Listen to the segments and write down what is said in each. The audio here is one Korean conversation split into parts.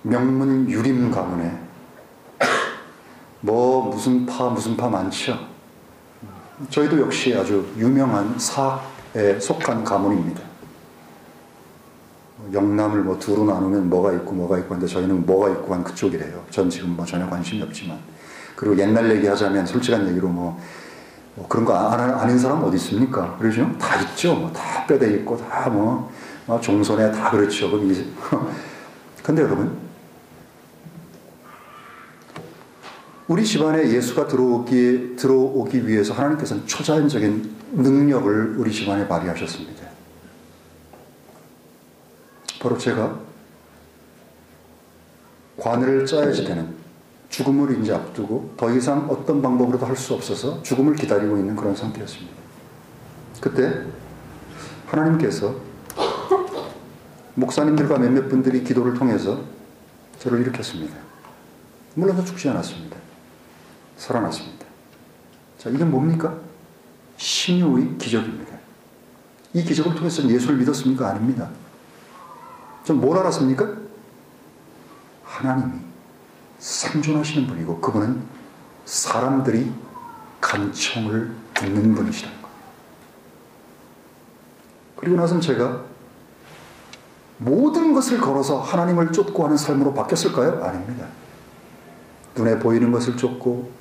명문 유림 가문에 무슨 파 많죠. 저희도 역시 아주 유명한 사에 속한 가문입니다. 영남을 두로 나누면 뭐가 있고 한데 저희는 뭐가 있고 한 그쪽이래요. 전 지금 전혀 관심이 없지만. 그리고 옛날 얘기하자면 솔직한 얘기로 그런 거 아는 사람 어디 있습니까? 그러죠? 다 있죠. 다 뼈대 있고 다 종손에 다 그렇죠. 근데 여러분, 우리 집안에 예수가 들어오기 위해서 하나님께서는 초자연적인 능력을 우리 집안에 발휘하셨습니다. 바로 제가 관을 짜야지 되는, 죽음을 이제 앞두고 더 이상 어떤 방법으로도 할 수 없어서 죽음을 기다리고 있는 그런 상태였습니다. 그때 하나님께서 목사님들과 몇몇 분들이 기도를 통해서 저를 일으켰습니다. 물론 죽지 않았습니다. 살아났습니다. 자, 이게 뭡니까? 신유의 기적입니다. 이 기적을 통해서 예수를 믿었습니까? 아닙니다. 전 뭘 알았습니까? 하나님이 생존하시는 분이고 그분은 사람들이 간청을 듣는 분이시라는 거예요. 그리고 나서는 제가 모든 것을 걸어서 하나님을 쫓고 하는 삶으로 바뀌었을까요? 아닙니다. 눈에 보이는 것을 쫓고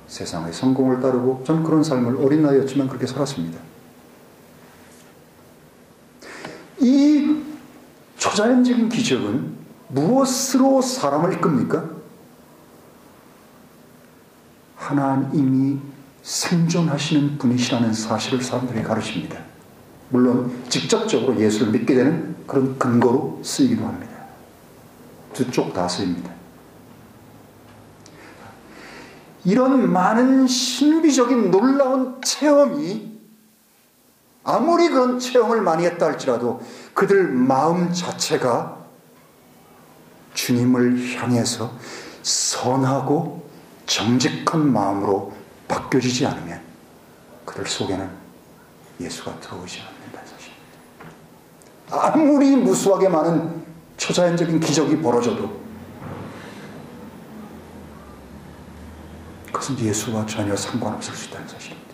세상의 성공을 따르고 전 그런 삶을 어린 나이였지만 그렇게 살았습니다. 이 초자연적인 기적은 무엇으로 사람을 이끕니까? 하나님이 생존하시는 분이시라는 사실을 사람들에게 가르칩니다. 물론 직접적으로 예수를 믿게 되는 그런 근거로 쓰이기도 합니다. 두 쪽 다 쓰입니다. 이런 많은 신비적인 놀라운 체험이 아무리 그런 체험을 많이 했다 할지라도 그들 마음 자체가 주님을 향해서 선하고 정직한 마음으로 바뀌어지지 않으면 그들 속에는 예수가 들어오지 않는다는 사실입니다. 아무리 무수하게 많은 초자연적인 기적이 벌어져도 그것은 예수와 전혀 상관없을 수 있다는 사실입니다.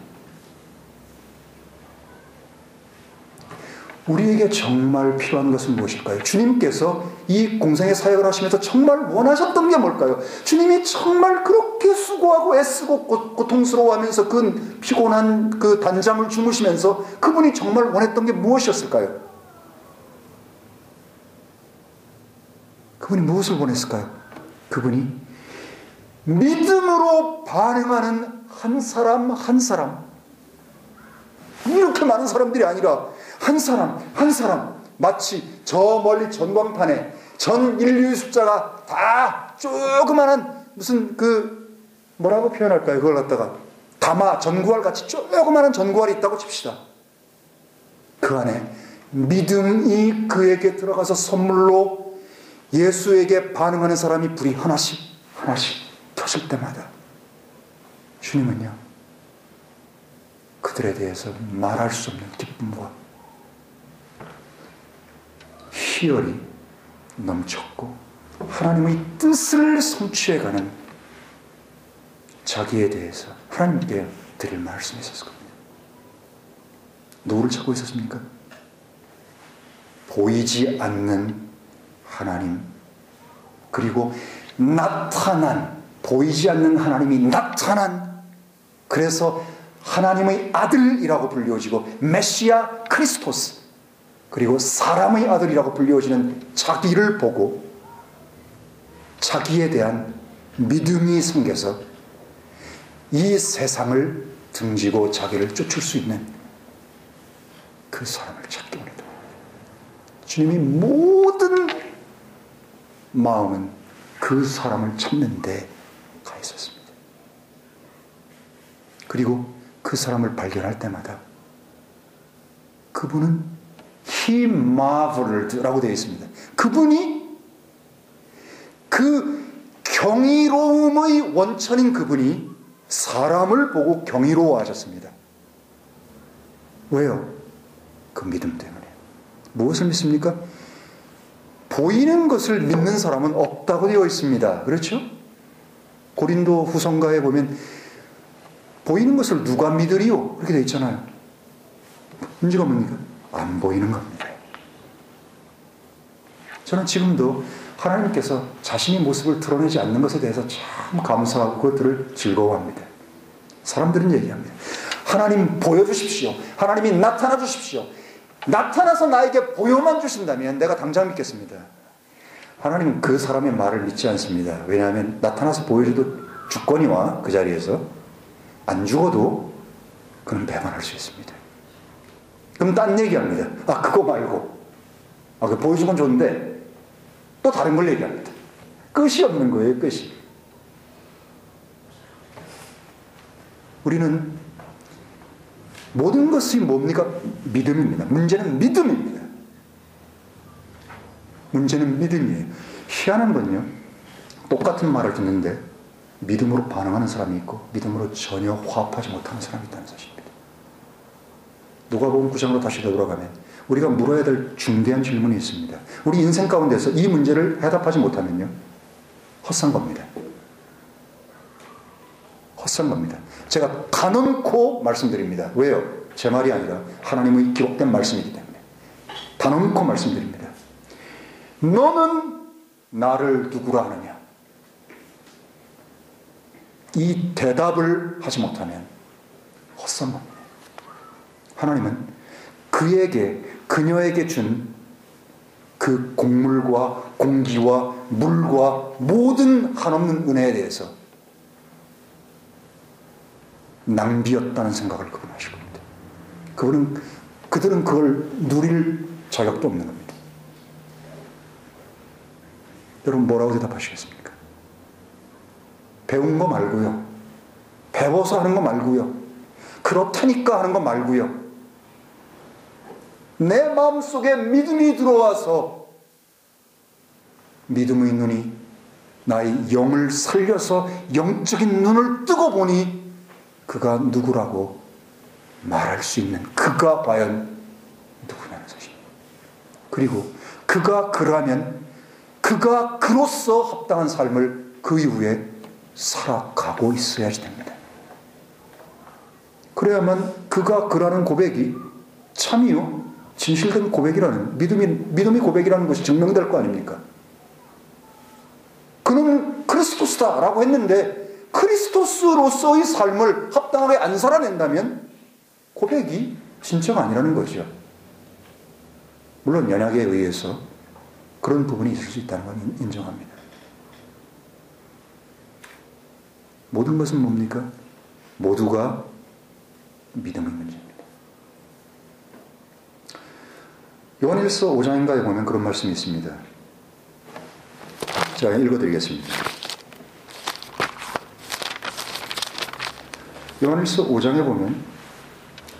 우리에게 정말 필요한 것은 무엇일까요? 주님께서 이 공생의 사역을 하시면서 정말 원하셨던 게 뭘까요? 주님이 정말 그렇게 수고하고 애쓰고 고통스러워하면서 그 피곤한 그 단잠을 주무시면서 그분이 정말 원했던 게 무엇이었을까요? 그분이 무엇을 원했을까요? 그분이 믿음으로 반응하는 한 사람 한 사람, 이렇게 많은 사람들이 아니라 한 사람 한 사람, 마치 저 멀리 전광판에 전 인류의 숫자가 다 조그마한 무슨 뭐라고 표현할까요? 그걸 갖다가 다마 전구알 같이 조그마한 전구알이 있다고 칩시다. 그 안에 믿음이 그에게 들어가서 선물로 예수에게 반응하는 사람이 불이 하나씩 켜질 때마다 주님은요, 그들에 대해서 말할 수 없는 기쁨과 희열이 넘쳤고 하나님의 뜻을 성취해가는 자기에 대해서 하나님께 드릴 말씀이 있었을 겁니다. 누구를 찾고 있었습니까? 보이지 않는 하나님, 그리고 보이지 않는 하나님이 나타난, 그래서 하나님의 아들이라고 불리워지고 메시아 크리스토스, 그리고 사람의 아들이라고 불리워지는 자기를 보고 자기에 대한 믿음이 생겨서 이 세상을 등지고 자기를 쫓을 수 있는 그 사람을 찾기 원했다. 주님이 모든 마음은 그 사람을 찾는 데 가 있었습니다. 그리고 그 사람을 발견할 때마다 그분은 He marveled 라고 되어 있습니다. 그분이 그 경이로움의 원천인 그분이 사람을 보고 경이로워하셨습니다. 왜요? 그 믿음 때문에. 무엇을 믿습니까? 보이는 것을 믿는 사람은 없다고 되어 있습니다. 그렇죠? 고린도 후성가에 보면 보이는 것을 누가 믿으리요? 그렇게 되어 있잖아요. 문제가 뭡니까? 안 보이는 겁니다. 저는 지금도 하나님께서 자신의 모습을 드러내지 않는 것에 대해서 참 감사하고 그것들을 즐거워합니다. 사람들은 얘기합니다. 하나님 보여주십시오. 하나님이 나타나 주십시오. 나타나서 나에게 보여만 주신다면 내가 당장 믿겠습니다. 하나님은 그 사람의 말을 믿지 않습니다. 왜냐하면 나타나서 보여줘도 죽거니와 그 자리에서 안 죽어도 그는 배반할 수 있습니다. 그럼 딴 얘기합니다. 아, 그거 말고. 아, 그 보여준 건 좋은데 또 다른 걸 얘기합니다. 끝이 없는 거예요, 끝이. 우리는 모든 것이 뭡니까? 믿음입니다. 문제는 믿음입니다. 문제는 믿음이에요. 희한한 건요, 똑같은 말을 듣는데 믿음으로 반응하는 사람이 있고 믿음으로 전혀 화합하지 못하는 사람이 있다는 사실입니다. 누가복음 9장으로 다시 되돌아가면 우리가 물어야 될 중대한 질문이 있습니다. 우리 인생 가운데서 이 문제를 해답하지 못하면요, 헛산 겁니다. 헛산 겁니다. 제가 단언코 말씀드립니다. 왜요? 제 말이 아니라 하나님의 기록된 말씀이기 때문에 단언코 말씀드립니다. 너는 나를 누구라 하느냐? 이 대답을 하지 못하면 헛산 겁니다. 하나님은 그녀에게 준 그 곡물과 공기와 물과 모든 한없는 은혜에 대해서 낭비였다는 생각을 그분 하실 겁니다. 그들은 그걸 누릴 자격도 없는 겁니다. 여러분 뭐라고 대답하시겠습니까? 배운 거 말고요. 배워서 하는 거 말고요. 그렇다니까 하는 거 말고요. 내 마음속에 믿음이 들어와서 믿음의 눈이 나의 영을 살려서 영적인 눈을 뜨고 보니 그가 누구라고 말할 수 있는 그가 과연 누구냐는 사실입니다. 그리고 그가 그라면 그가 그로서 합당한 삶을 그 이후에 살아가고 있어야지 됩니다. 그래야만 그가 그라는 고백이 참이요 진실된 고백이라는 믿음의 고백이라는 것이 증명될 거 아닙니까? 그는 크리스토스다라고 했는데 크리스토스로서의 삶을 합당하게 안 살아낸다면 고백이 진짜가 아니라는 거죠. 물론 연약에 의해서 그런 부분이 있을 수 있다는 건 인정합니다. 모든 것은 뭡니까? 모두가 믿음의 문제입니다. 요한일서 5장인가에 보면 그런 말씀이 있습니다. 제가 읽어드리겠습니다. 요한일서 5장에 보면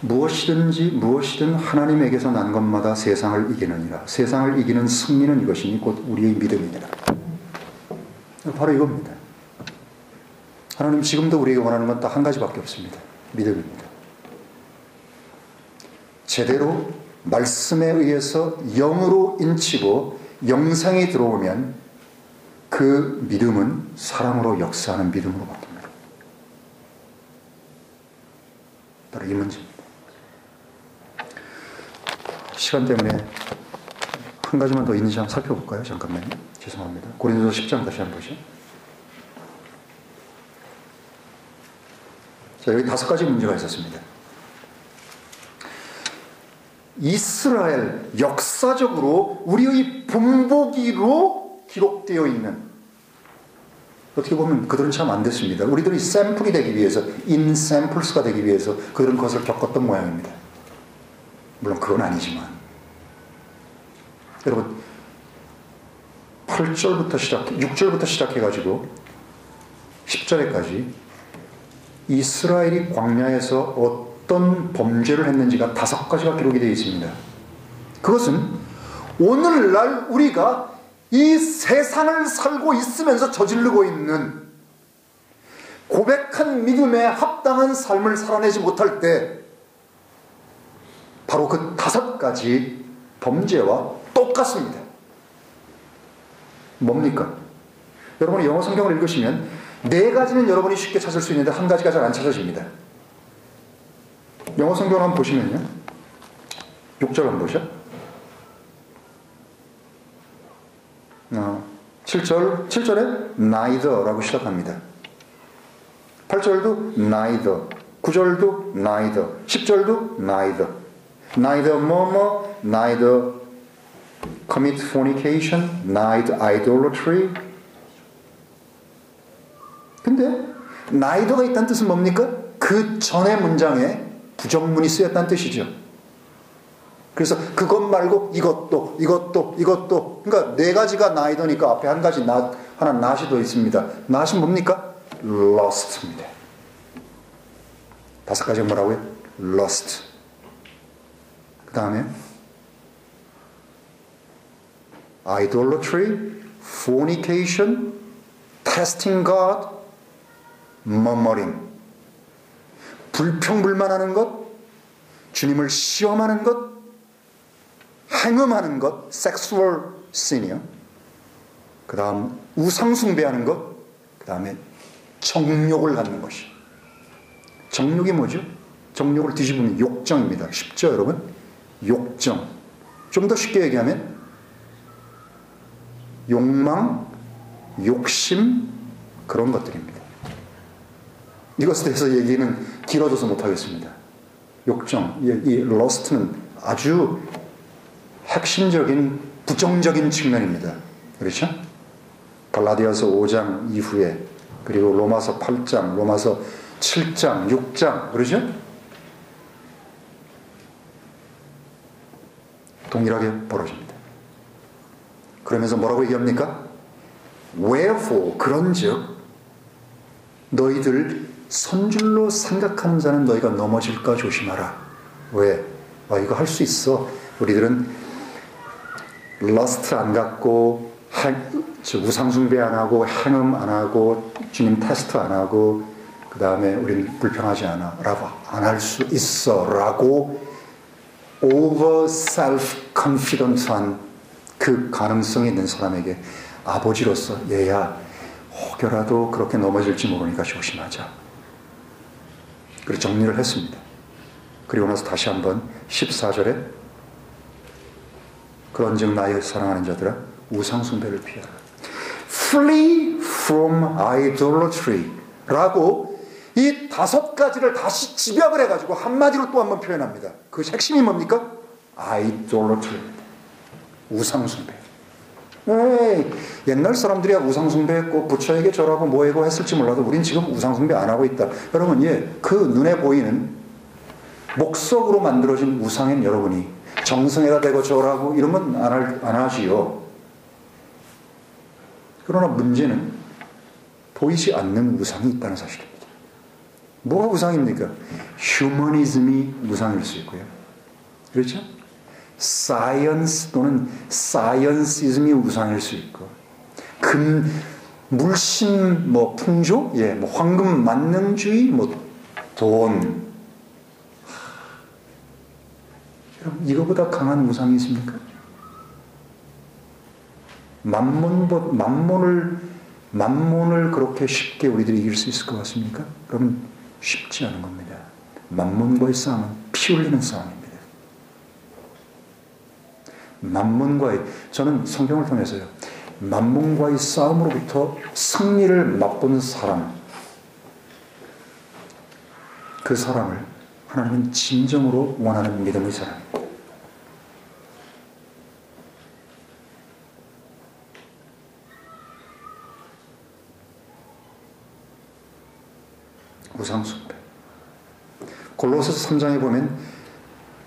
무엇이든 하나님에게서 난 것마다 세상을 이기느니라. 세상을 이기는 승리는 이것이니 곧 우리의 믿음이니라. 바로 이겁니다. 하나님 지금도 우리에게 원하는 건 딱 한 가지밖에 없습니다. 믿음입니다. 제대로 말씀에 의해서 영으로 인치고 영생이 들어오면 그 믿음은 사랑으로 역사하는 믿음으로 바뀝니다. 바로 이 문제입니다. 시간 때문에 한 가지만 더 있는지 한번 살펴볼까요? 잠깐만요. 죄송합니다. 고린도서 10장 다시 한번 보시죠. 자, 여기 5가지 문제가 있었습니다. 이스라엘 역사적으로 우리의 본보기로 기록되어 있는, 어떻게 보면 그들은 참 안 됐습니다. 우리들이 샘플이 되기 위해서, 인샘플스가 되기 위해서 그들은 그것을 겪었던 모양입니다. 물론 그건 아니지만 여러분 6절부터 시작해가지고 10절에까지 이스라엘이 광야에서 어떤 범죄를 했는지가 5가지가 기록이 되어 있습니다. 그것은 오늘날 우리가 이 세상을 살고 있으면서 저지르고 있는 고백한 믿음에 합당한 삶을 살아내지 못할 때 바로 그 5가지 범죄와 똑같습니다. 뭡니까? 여러분이 영어 성경을 읽으시면 네 가지는 여러분이 쉽게 찾을 수 있는데 한 가지가 잘 안 찾아집니다. 영어 성경을 한번 보시면요. 6절 한번 보시죠. 7절에 neither라고 시작합니다. 8절도 neither, 9절도 neither, 10절도 neither. neither 뭐뭐, neither commit fornication, neither idolatry. 근데 neither가 있다는 뜻은 뭡니까? 그 전의 문장에 부정문이 쓰였다는 뜻이죠. 그래서 그것 말고 이것도 그러니까 네 가지가 neither니까 앞에 한 가지 하나 not이 더 있습니다. not이 뭡니까? lust입니다. 5가지가 뭐라고요? lust. 그 다음에 idolatry, fornication, testing God, murmuring. 불평불만하는 것, 주님을 시험하는 것, 행음하는 것, sexual sin이요. 그 다음 우상숭배하는 것, 그 다음에 정욕을 갖는 것이. 정욕이 뭐죠? 정욕을 뒤집으면 욕정입니다. 쉽죠, 여러분? 욕정. 좀 더 쉽게 얘기하면 욕망, 욕심, 그런 것들입니다. 이것에 대해서 얘기는 길어져서 못하겠습니다. 욕정, 이 lust는 아주 핵심적인 부정적인 측면입니다. 그렇죠? 갈라디아서 5장 이후에, 그리고 로마서 8장, 로마서 7장, 6장, 그러죠? 동일하게 벌어집니다. 그러면서 뭐라고 얘기합니까? Wherefore, 그런즉 너희들 선줄로 생각하는 자는 너희가 넘어질까 조심하라. 왜? 이거 할 수 있어. 우리들은 러스트 안 갖고 우상숭배 안 하고 행음 안 하고 주님 테스트 안 하고 그 다음에 우리는 불평하지 않아 라고 안 할 수 있어 라고 over self confident한 그 가능성이 있는 사람에게 아버지로서 얘야 혹여라도 그렇게 넘어질지 모르니까 조심하자. 그리고 정리를 했습니다. 그리고 나서 다시 한번 14절에 그런즉 나의 사랑하는 자들아 우상숭배를 피하라. Flee from idolatry 라고 이 5가지를 다시 집약을 해가지고 한마디로 또 한번 표현합니다. 그 핵심이 뭡니까? idolatry입니다. 우상숭배. 옛날 사람들이야 우상숭배했고 부처에게 절하고 뭐하고 했을지 몰라도 우린 지금 우상숭배 안 하고 있다. 여러분, 그 눈에 보이는 목석으로 만들어진 우상엔 여러분이 정성에다 대고 절하고 이런 건 안 하지요. 그러나 문제는 보이지 않는 우상이 있다는 사실입니다. 뭐가 우상입니까? 휴머니즘이 우상일 수 있고요. 그렇죠? 사이언스 또는 사이언시즘이 우상일 수 있고, 물신, 풍조, 황금 만능주의, 돈. 이거보다 강한 우상이 있습니까? 만몬을 그렇게 쉽게 우리들이 이길 수 있을 것 같습니까? 그러면 쉽지 않은 겁니다. 만몬과의 싸움은 피 흘리는 싸움입니다. 저는 성경을 통해서요, 만몬과의 싸움으로부터 승리를 맛본 사람, 그 사람을 하나님은 진정으로 원하는 믿음의 사람입니다. 우상숭배. 골로새서 3장에 보면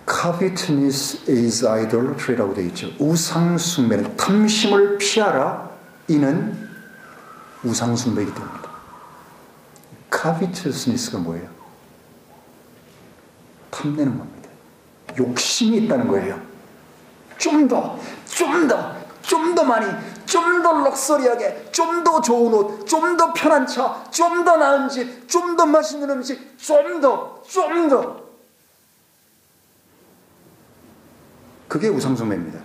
covetousness is idolatry라고 되어 있죠. 우상숭배는 탐심을 피하라. 이는 우상숭배이기 때문입니다. covetousness가 뭐예요? 탐내는 겁니다. 욕심이 있다는 거예요. 좀 더 많이, 좀 더 럭셔리하게, 좀 더 좋은 옷, 좀 더 편한 차, 좀 더 나은 집, 좀 더 맛있는 음식, 좀 더. 그게 우상숭배입니다.